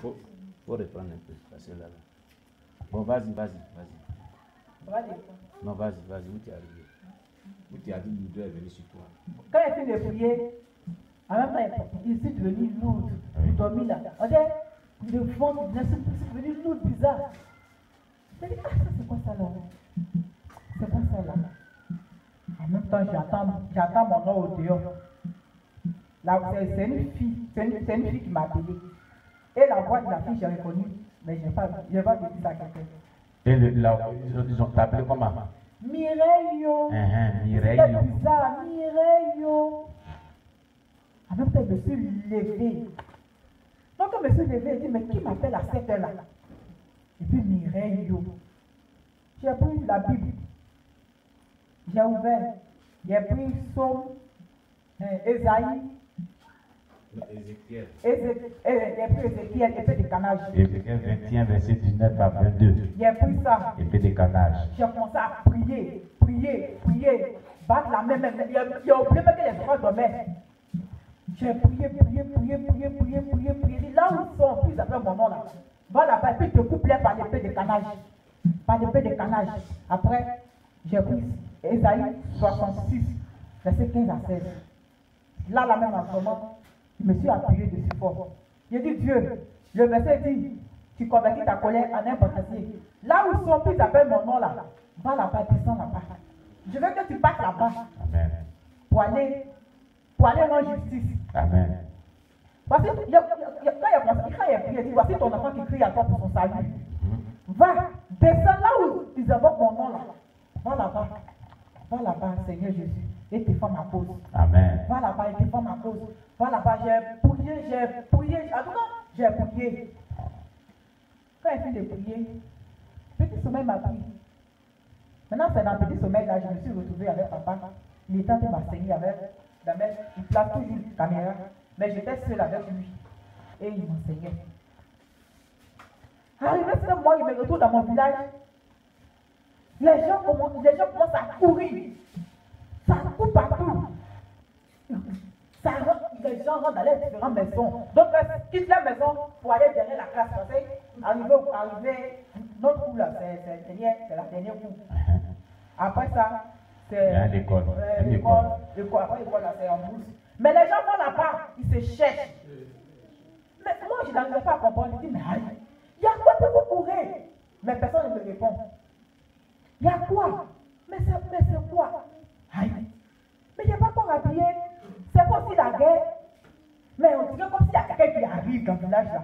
faut reprendre un peu. Parce que là. Bon, vas-y. Non, vas-y, où tu es arrivé? Où tu as dit l'odeur est venue sur toi? Quand il fait de prier, en même temps, il s'est devenu lourd. Il dormit là. On dirait, le fond, il est devenu lourd, bizarre. Je dis, ah, ça c'est quoi ça là? C'est quoi ça là? En même temps, j'attends mon nom au dehors. Là, c'est une fille, c'est une fille qui m'a appelé. Et la voix de la fille, j'ai reconnu, mais je n'ai pas dit ça à quelqu'un. Et ils ont appelé comment? Mireille. Mireille. C'est bizarre, Mireille. En même temps, je me suis levé. Donc, quand je me suis levé, je dis, mais qui m'appelle à cette heure-là? Et puis, Mireille. J'ai pris la Bible. J'ai ouvert. J'ai pris Somme, Esaïe. Ézéchiel. J'ai pris Ézéchiel, épée de canage. Ézéchiel 21, verset 19 à 22. J'ai pris ça. Épée de canage. J'ai commencé à prier. Battre la main, il y a oublié que les frères dormaient. J'ai prié. Là où ils sont, puis ils appellent mon nom là. Va là-bas, et puis te coupe les par l'épée de canage. Après, j'ai pris Esaïe 66, verset 15 à 16. Là, même en ce moment, je me suis appuyé dessus fort. J'ai dit, Dieu, le verset dit, tu convertis ta colère en un batassier. Là où ils sont, puis ils appellent mon nom là. Va là-bas, descends là-bas. Je veux que tu passes là-bas. Amen. Pour aller rendre justice. Amen. Voici, quand il a prié, il dit, voici ton enfant qui crie à toi pour son salut. Va, descends là où ils invoquent mon nom là. Va là-bas, Seigneur Jésus, et défends ma cause. Amen. Va là-bas et défends ma cause. Va là-bas, j'ai prié. En tout cas, j'ai prié. Quand il finit de prier, petit sommeil m'a pris. Maintenant, c'est dans le petit sommeil là, je me suis retrouvé avec papa. Il était en train de m'enseigner avec la mère. Il place toujours une caméra, mais j'étais seul avec lui. Et il m'enseignait. Arrivé sur moi, il me retrouve dans mon village. Les gens commencent à courir. Ça court partout. Les gens rentrent dans les différentes maisons. Donc, ils quittent la maison pour aller derrière la classe. Parce que arriver, notre cours là, c'est la dernière cours. Après ça, c'est l'école. Après l'école là, c'est en bourse. Mais les gens vont là-bas, ils se cherchent. Mais moi, je n'arrivais pas à comprendre. Je dis, mais aïe, il y a quoi que vous courez? Mais personne ne me répond. Il y a quoi? Mais c'est quoi? Aïe. Mais il n'y a pas encore habillé. C'est comme si la guerre. Mais on dirait comme s'il y a quelqu'un qui arrive dans le village là.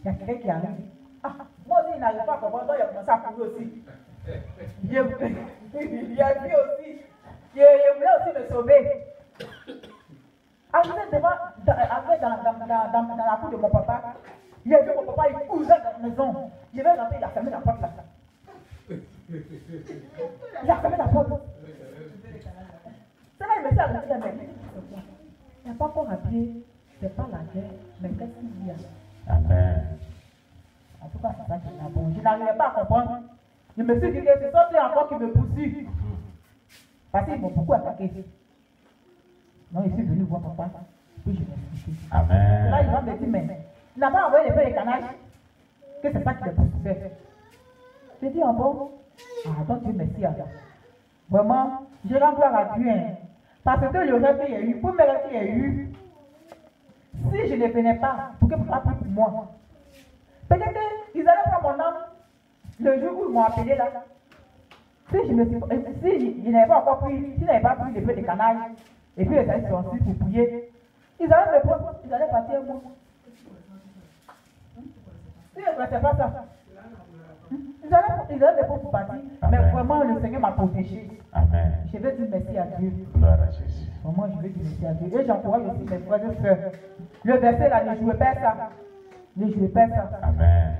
Il y a quelqu'un qui arrive. Ah, moi aussi, il n'arrive pas à comprendre. Donc, il a commencé à courir aussi. Il a vu aussi. Il voulait aussi me sauver. Arrivé dans la cour de mon papa, il a vu mon papa, il courait dans la maison. Je vais rentrer, il a fermé la porte là. Il a fermé la porte. C'est là il me dit à la mais il n'y a pas encore habillé, c'est pas la guerre, mais qu'est-ce qu'il y a? Amen. En tout cas, c'est ça qui est bon. Je n'arrivais pas à comprendre. Je me suis dit que c'est ça encore qui me poursuit. Parce qu'ils m'ont beaucoup attaqué. Non, je suis venu voir papa, puis je l'ai expliqué. Amen. Là, il va me dire, mais il n'a pas envoyé les feuilles de canage, que c'est ça qui le poursuivait. J'ai dit, bon, donc Dieu merci à toi. Vraiment, je rends gloire à Dieu. Parce que le rêve qu'il y a eu, pour me rêve qu'il y a eu, si je ne venais pas, pour que papa prie pour moi. Peut-être qu'ils allaient prendre mon âme le jour où ils m'ont appelé là. Si je n'avais pas encore pris, si je n'avais pas pris les feuilles de canage, et puis les allaient sortir pour prier, ils allaient me prendre, ils allaient partir moi. Si je ne faisais pas ça, ils allaient me prendre pour partir, mais vraiment le Seigneur m'a protégé. Amen. Je veux dire merci à Dieu. Gloire à Jésus. Vraiment, je veux dire merci à Dieu. Et j'encourage aussi mes frères et sœurs. Le verset là, ne jouez pas ça. Ne jouez pas ça. Amen.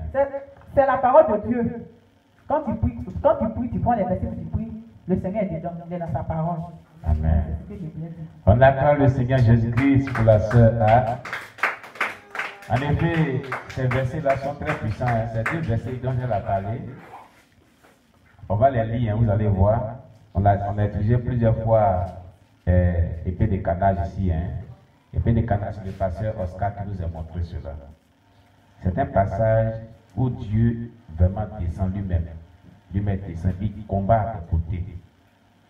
C'est la parole de Dieu. Quand tu pries, tu prends les versets que tu pries, le Seigneur est dedans, il est dans sa parole. Amen. On acclame le Seigneur Jésus-Christ pour la sœur A. En effet, ces versets-là sont très puissants. Ces deux versets dont elle a parlé, on va les lire, vous allez voir. On a utilisé plusieurs fois épée de canage ici. Épée de canage, le pasteur Oscar qui nous a montré cela. C'est un passage où Dieu vraiment descend lui-même. Lui-même descend, il combat à tes côtés.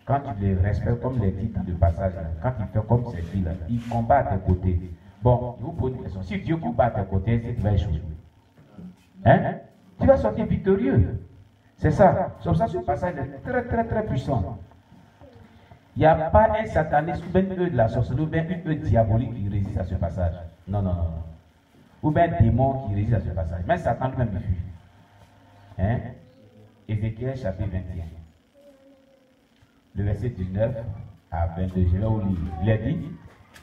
Quand tu les respectes, comme les dit dans le passage, quand il fait comme c'est dit là, il combat à tes côtés. Bon, je vous pose une question. Si Dieu combat à tes côtés, c'est que tu vas échouer. Hein? Tu vas sortir victorieux. C'est ça. C'est pour ça que ce passage est très, très, très puissant. Il n'y a pas un sataniste ou bien un de la sorcellerie ou bien un diabolique qui résiste à ce passage. Non, non, non. Ou bien un démon qui résiste à ce passage. Même Satan lui-même il fuit. Hein? Ézéchiel chapitre 21. Le verset 19 à 22. Je vais vous lire. Il a dit,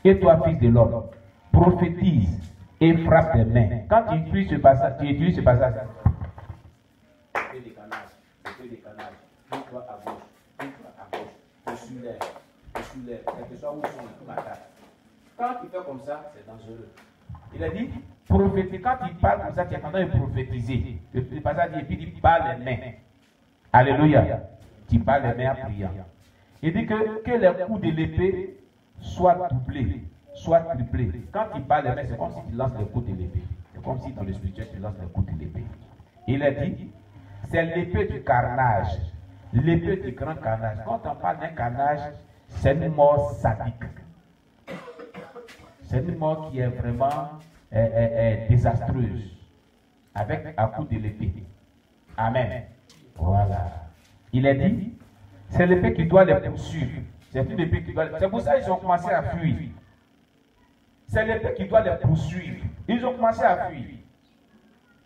et toi, fils de l'homme, prophétise et frappe tes mains. Quand tu utilises ce passage, tu utilises ce passage. Fais des canages, toi à gauche, toi à gauche, je soulève, quel que soit où sont la table. Quand tu fais comme ça, c'est dangereux. Il a dit, prophétise, quand il parle comme ça, tu es en train de prophétiser. Le passage dit, et puis il parle les mains. Alléluia. Tu parles les mains en priant. Il dit que les coups de l'épée soient doublés, soient triplés. Quand il parle les mains, c'est comme si tu lances les coups de l'épée. C'est comme si dans le spirituel, tu lances les coups de l'épée. Il a dit, c'est l'épée du carnage, l'épée du grand carnage. Quand on parle d'un carnage, c'est une mort sadique. C'est une mort qui est vraiment désastreuse, avec un coup de l'épée. Amen. Voilà. Il a dit, c'est l'épée qui doit les poursuivre. C'est une épée qui doit. C'est pour ça qu'ils ont commencé à fuir. C'est l'épée qui doit les poursuivre. Ils ont commencé à fuir.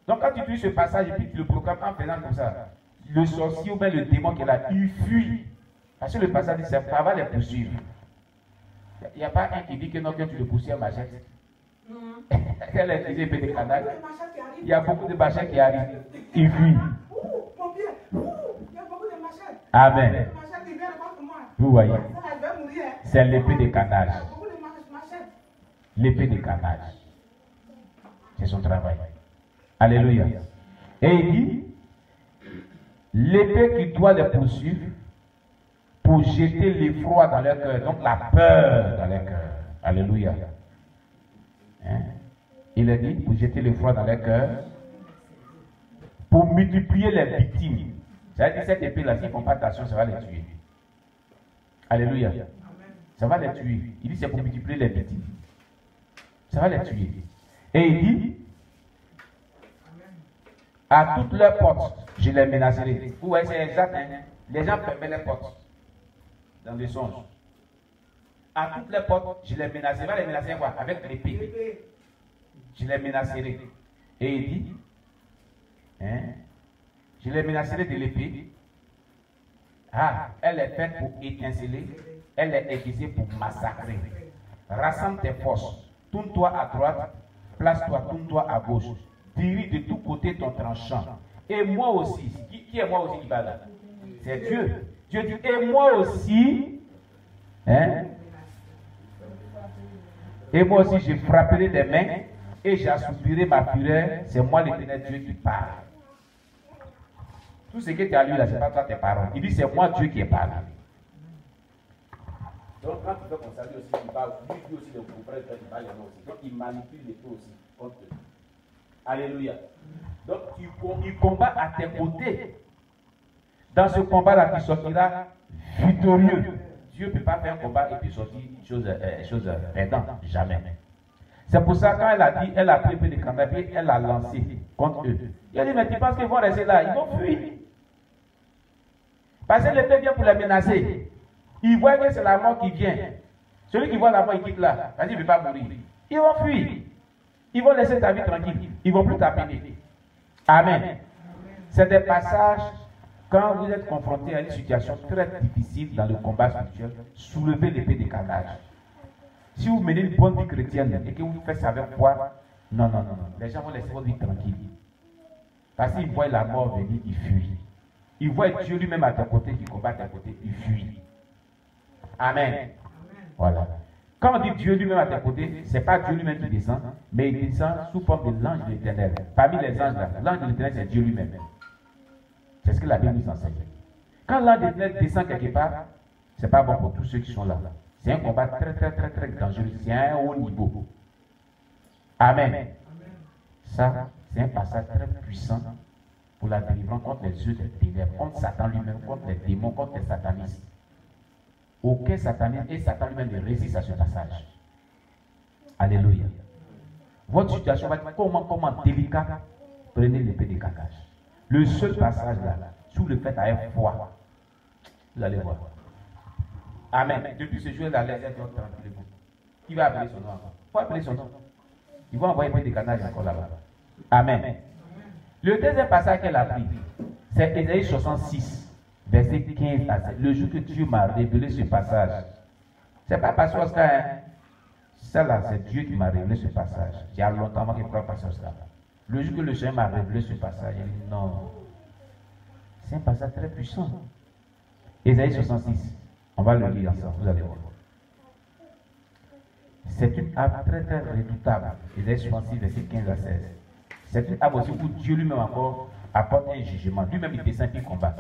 Donc quand tu utilises ce passage et puis tu le proclames en faisant comme ça, le sorcier ou bien le démon qui est là, il fuit. Parce que le passage dit, ça va les poursuivre. Il n'y a pas un qui dit que non, que tu le poursuis à machette. Quelle est l'idée de canal? Il y a beaucoup de machettes qui arrivent. Ils fuient. Amen. Vous voyez, c'est l'épée de canage. L'épée de canage. C'est son travail. Alléluia. Et il dit, l'épée qui doit les poursuivre pour jeter l'effroi dans leur cœur, donc la peur dans leur cœur. Alléluia. Hein? Il a dit, pour jeter l'effroi dans leur cœur, pour multiplier les victimes. C'est-à-dire cette épée-là, s'ils ne font pas attention, ça va les tuer. Alléluia. Ça va les tuer. Il dit c'est pour multiplier les victimes. Ça va les tuer. Et il dit, à toutes leurs portes, je les menacerai. Vous voyez, c'est exact. Hein? Les gens fermaient les portes dans les songes. À toutes les portes, je les menacerai. Va les menacer quoi? Avec l'épée. Je les menacerai. Et il dit, hein? Je les menacerai de l'épée. Ah, elle est faite pour étinceler. Elle est aiguisée pour massacrer. Rassemble tes forces. Tourne-toi à droite. Place-toi, tourne-toi à gauche. Dirige de tous côtés ton tranchant. Et moi aussi. Qui est moi aussi qui va là? C'est Dieu. Dieu dit, et moi aussi. Hein? Et moi aussi, je frapperai des mains. Et j'assoupirai ma fureur. C'est moi l'Éternel Dieu qui parle. Tout ce que tu as lu là, ce n'est pas toi tes paroles. Il dit, c'est moi Dieu qui ai parlé. Donc quand tu fais comme ça, lui aussi, il parle, lui aussi, le propriétaire, il parle aussi. Donc il manipule les taux aussi contre eux. Alléluia. Donc il combat à tes côtés. Dans ce combat-là, tu sortiras victorieux. Dieu ne peut pas faire un combat et puis sortir chose perdante. Jamais. C'est pour ça quand elle a dit, elle a pris le canapé, elle a lancé contre eux. Il a dit, mais tu penses qu'ils vont rester là? Ils vont fuir. Parce que l'épée vient pour les menacer. Ils voient que c'est la mort qui vient. Celui qui voit la mort, il quitte là. Parce qu'il ne veut pas mourir. Ils vont fuir. Ils vont laisser ta vie tranquille. Ils ne vont plus t'appeler. Amen. C'est des passages, quand vous êtes confronté à une situation très difficile dans le combat spirituel, soulevez l'épée de canage. Si vous menez une bonne vie chrétienne et que vous faites ça avec foi, non. Les gens vont laisser votre vie tranquille. Parce qu'ils voient la mort venir, ils fuient. Ils voient Dieu lui-même à tes côtés, qui combat à tes côtés, ils fuient. Amen. Voilà. Quand on dit Dieu lui-même à tes côtés, ce n'est pas Dieu lui-même qui descend, mais il descend sous forme de l'ange de l'Éternel. Parmi les anges là, l'ange de l'Éternel, c'est Dieu lui-même. C'est ce que la Bible nous enseigne. Quand l'ange de l'Éternel descend quelque part, ce n'est pas bon pour tous ceux qui sont là. C'est un combat très dangereux. C'est un haut niveau. Amen. Ça, C'est un passage très puissant pour la délivrance contre les yeux des ténèbres, contre Satan lui-même, contre les démons, contre les satanistes. Aucun sataniste et Satan lui-même ne résiste à ce passage. Alléluia. Votre situation va être comment délicate. Prenez l'épée de cacage. Le seul passage là, sous le fait avec foi, vous allez voir. Amen. Depuis ce jour-là, les êtres vont tranquillement. Qui va appeler son nom encore? Il faut appeler son nom. Il va envoyer l'épée de cacage encore là-bas. Amen. Le deuxième passage qu'elle a pris, c'est Ésaïe 66, verset 15 à 7. Le jour que Dieu m'a révélé ce passage, c'est pas parce que ça là, c'est Dieu qui m'a révélé ce passage. Il y a longtemps que je crois pas sur ça. Le jour que le Seigneur m'a révélé ce passage, il dit non. C'est un passage très puissant. Ésaïe 66, on va le lire ensemble, vous allez voir. C'est une âme très très redoutable. Ésaïe 66, verset 15 à 16. C'est une âme aussi où Dieu lui-même encore apporte un jugement. Lui-même il descend et il combat.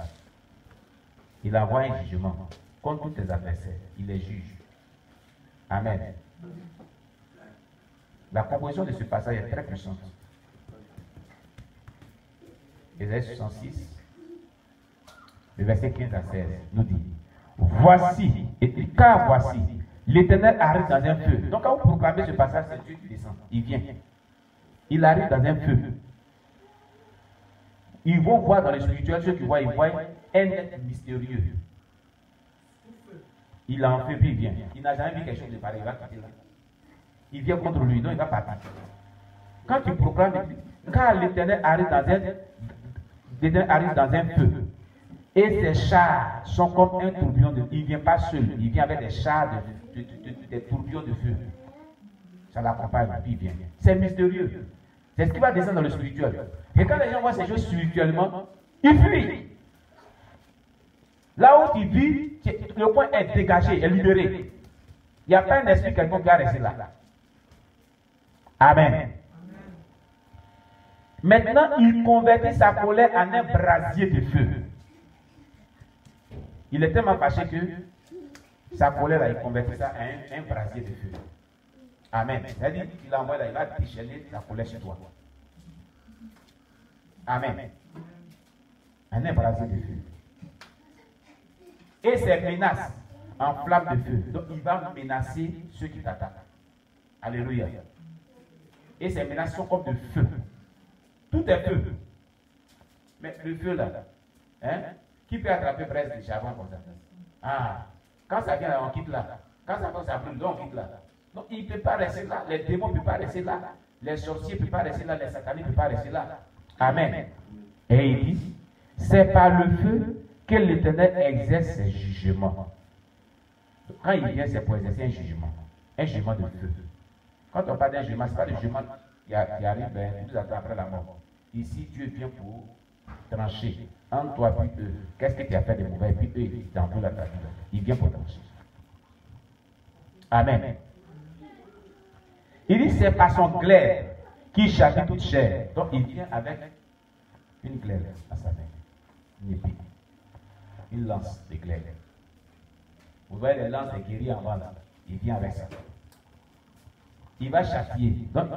Il envoie un jugement contre tous tes adversaires. Il les juge. Amen. La composition de ce passage est très puissante. Ésaïe 66, le verset 15 à 16, nous dit: voici, car voici, l'Éternel arrive dans un feu. Donc quand vous proclamez ce passage, c'est Dieu qui descend. Il vient. Il arrive dans un feu. Ils vont voir dans le spirituel, ceux qui voient, ils voient un être mystérieux. Il en fait, puis il vient. Il n'a jamais vu quelque chose de pareil. Il va quitter là. Il vient contre lui, donc il va partir. Quand tu proclames, car l'Éternel arrive dans un feu, et ses chars sont comme un tourbillon de feu. Il ne vient pas seul, il vient avec des chars, des tourbillons de feu. Ça l'accompagne, puis il vient. C'est mystérieux. C'est ce qui va descendre dans le spirituel. Et quand les gens voient ces choses spirituellement, ils fuient. Là où tu vis, le coin est dégagé, est libéré. Il n'y a pas un esprit quelconque qui va rester là. Amen. Maintenant, il convertit sa colère en un brasier de feu. Il est tellement fâché que sa colère, il convertit ça en un brasier de feu. Amen. C'est-à-dire qu'il envoie là, il va déchaîner la colère sur toi. Amen. En un brasier de feu. Et ses menaces en flamme de feu. Donc il va menacer ceux qui t'attaquent. Alléluia. Et ces menaces sont comme de feu. Tout est feu. Mais le feu là, hein, qui peut attraper presque des charbons comme ça? Ah, quand ça vient là, on quitte là. Quand ça commence à brûler, on quitte là. Donc il ne peut pas rester là. Les démons ne peuvent pas rester là. Les sorciers ne peuvent pas rester là. Les satanistes ne peuvent pas rester là. Amen. Et il dit, c'est par le feu que l'Éternel exerce ses jugements. Quand il vient, c'est pour exercer un jugement. Un jugement de feu. Quand on parle d'un jugement, ce n'est pas le jugement qui arrive, qui nous attend après la mort. Ici, Dieu vient pour trancher. Entre toi et eux, qu'est-ce que tu as fait de mauvais? Et puis eux, ils t'envoient la vie. Il vient pour trancher. Amen. Il dit, c'est par son glaive qui châtie toute chair. Donc il vient avec une glaive à sa main. Une épée. Une lance de glaive. Vous voyez les lances des guerriers en bas là. Il vient avec ça. Il va châtier. Donc,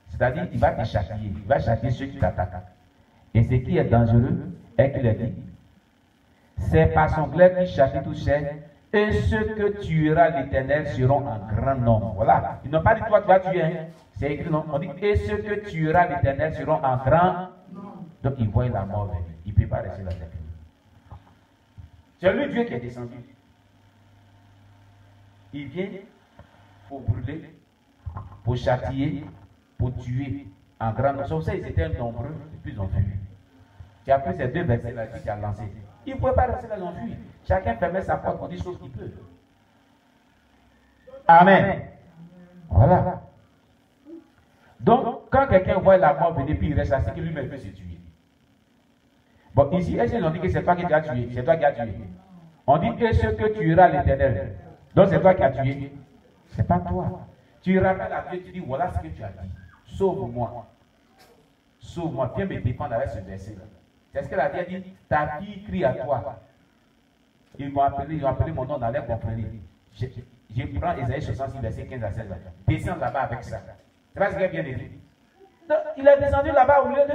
c'est-à-dire, il va te châtier. Il va châtier ceux qui t'attaquent. Et ce qui est dangereux est qu'il a dit, c'est par son glaive qui châtie toute chair, et ceux que tuera l'Éternel seront en grand nombre. Voilà. Ils n'ont pas dit toi tu vas tuer. Hein. C'est écrit non. On dit, et ceux que tuera l'Éternel seront en grand nombre. Donc, il voit la mort venir. Il ne peut pas rester là. C'est lui Dieu qui est descendu. Il vient pour brûler, pour châtier, pour tuer en grand nombre. Sauf ça, ils étaient nombreux, et puis ils ont fui. Tu as pris ces deux versets-là qui a lancé. Ils ne pouvaient pas rester là, ils ont fui. Chacun fermait sa porte pour dire choses qu'il peut. Amen. Voilà. Donc, quand quelqu'un voit la mort venir, puis il reste là, c'est que lui-même peut se tuer. Bon, ici, est-ce qu'ils ont dit que c'est toi qui as tué? C'est toi qui as tué. On dit que ce que tuera l'Éternel. Donc c'est toi qui as tué. C'est pas toi. Tu rappelles à Dieu, tu dis voilà ce que tu as dit. Sauve-moi. Sauve-moi. Viens me défendre avec ce verset-là. C'est ce qu'elle a dit. Elle dit, ta fille crie à toi. Ils m'ont appelé mon nom dans l'air comprenez. Je prends Ésaïe 66, verset 15 à 16. Descends là-bas avec ça. C'est pas ce qu'elle vient de dire. il est descendu là-bas au lieu de